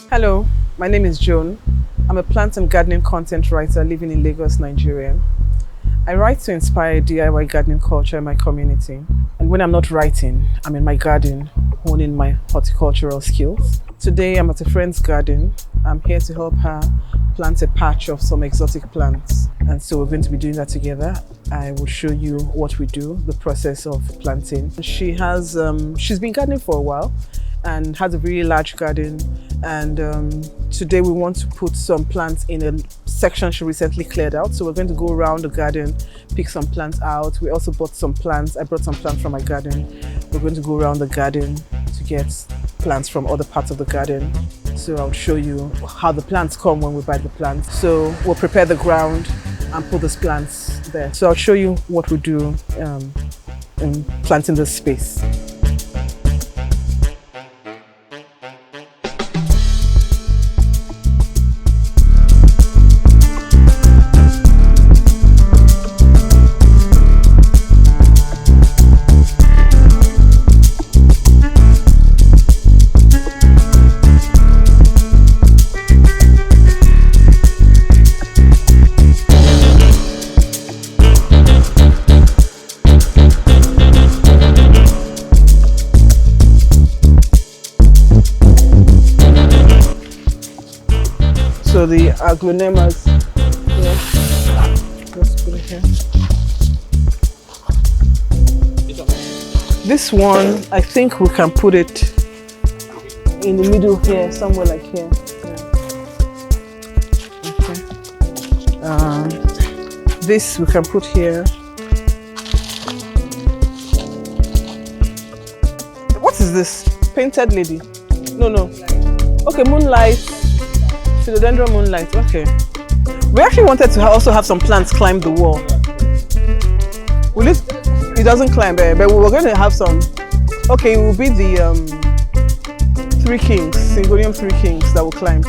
Hello, my name is Joan. I'm a plant and gardening content writer living in Lagos, Nigeria. I write to inspire DIY gardening culture in my community. And when I'm not writing, I'm in my garden, honing my horticultural skills. Today, I'm at a friend's garden. I'm here to help her plant a patch of some exotic plants. And so we're going to be doing that together. I will show you what we do, the process of planting. She's been gardening for a while and has a really large garden. And today we want to put some plants in a section she recently cleared out. So we're going to go around the garden, pick some plants out. We also bought some plants. I brought some plants from my garden. We're going to go around the garden to get plants from other parts of the garden. So I'll show you how the plants come when we buy the plants. So we'll prepare the ground and put those plants there. So I'll show you what we do in planting this space. So the aglaonemas, let's put it here. This one, I think we can put it in the middle here, somewhere like here. Yeah. Okay. This we can put here. What is this? Painted lady? No. Okay, moonlight. Philodendron moonlight, okay. We actually wanted to also have some plants climb the wall. Will it? It doesn't climb, but we were going to have some. Okay, it will be the three kings, Syngonium three kings that will climb.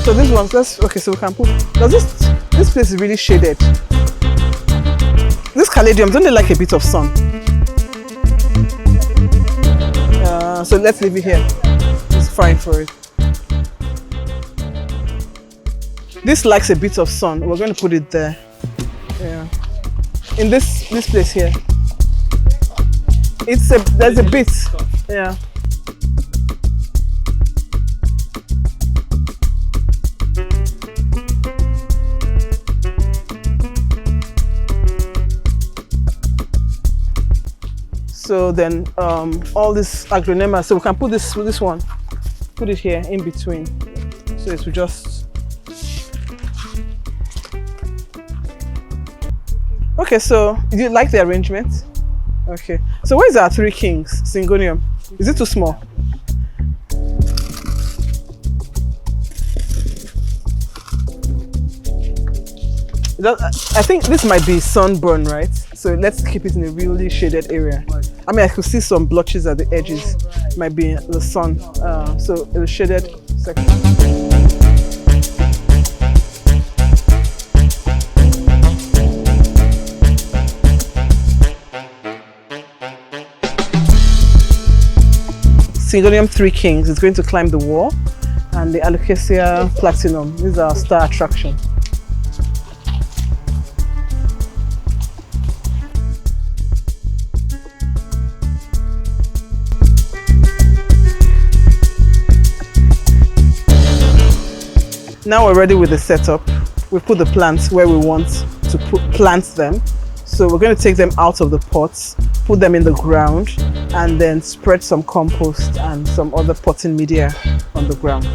So this one, okay. So we can put. Does this place is really shaded? This caladium, don't they like a bit of sun? So let's leave it here. Fine for it. This likes a bit of sun. We're going to put it there. Yeah. In this place here. There's a bit. Yeah. So then all this aglaonemas, so we can put this one. Put it here in between. So it will just. Okay, so do you like the arrangement? Okay. So where's our three kings? Syngonium. Is it too small? I think this might be sunburn, right? So let's keep it in a really shaded area. I mean, I could see some blotches at the edges. Might be the sun. So a shaded section. Syngonium three kings is going to climb the wall, and the alocasia platinum is our star attraction. Now we're ready with the setup. We put the plants where we want to plant them. So we're going to take them out of the pots, put them in the ground, and then spread some compost and some other potting media on the ground.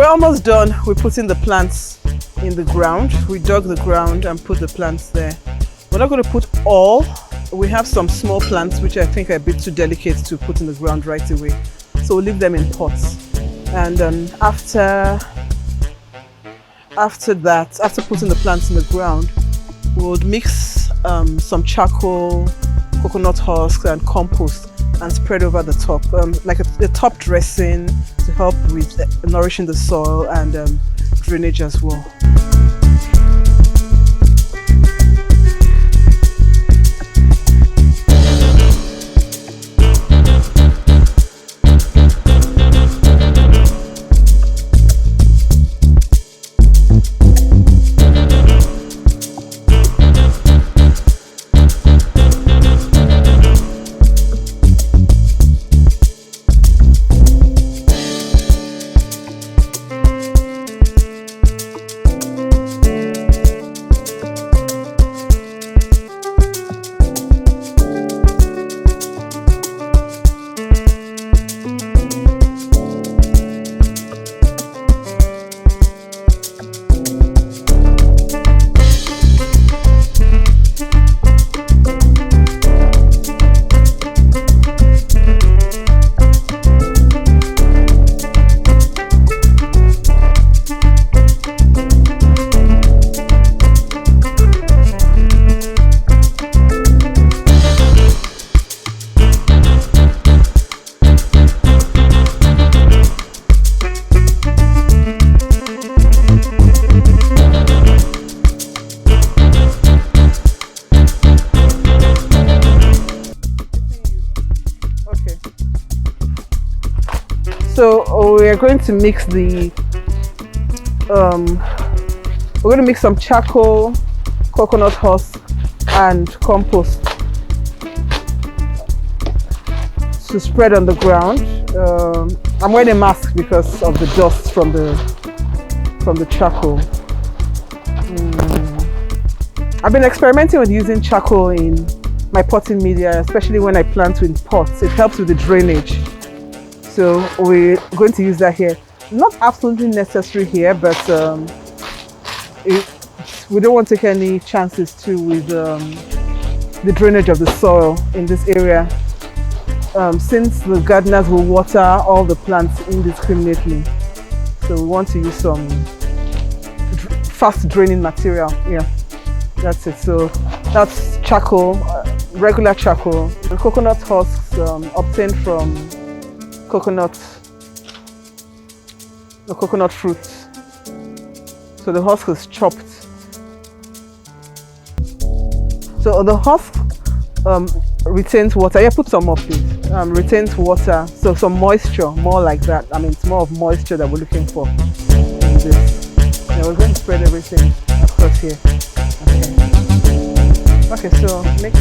we're almost done with putting the plants in the ground. We dug the ground and put the plants there. We're not going to put all. We have some small plants which I think are a bit too delicate to put in the ground right away. So we'll leave them in pots. And after putting the plants in the ground, we'll mix some charcoal, coconut husks and compost and spread over the top, like a top dressing to help with nourishing the soil and drainage as well. So we are going to mix we're going to mix some charcoal, coconut husk and compost to spread on the ground. I'm wearing a mask because of the dust from the charcoal. I've been experimenting with using charcoal in my potting media, especially when I plant in pots. It helps with the drainage. So we're going to use that here. Not absolutely necessary here, but we don't want to take any chances too with the drainage of the soil in this area. Since the gardeners will water all the plants indiscriminately, so we want to use some fast draining material. Yeah, that's it. So that's charcoal, regular charcoal, and coconut husks obtained from coconut fruit. So the husk is chopped. So the husk retains water. Yeah, put some more please. Retains water, so some moisture, more like that. I mean, it's more of moisture that we're looking for in this. Yeah, we're going to spread everything across here. Okay, so mix.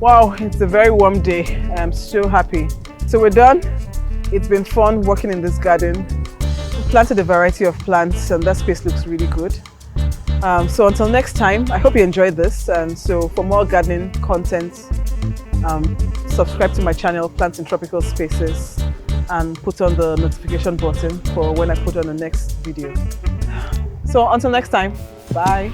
Wow, it's a very warm day. I'm so happy. So we're done. It's been fun working in this garden. We planted a variety of plants and that space looks really good. So until next time, I hope you enjoyed this. And so for more gardening content, subscribe to my channel, Plants in Tropical Spaces. and put on the notification button for when I put on the next video. So until next time, bye.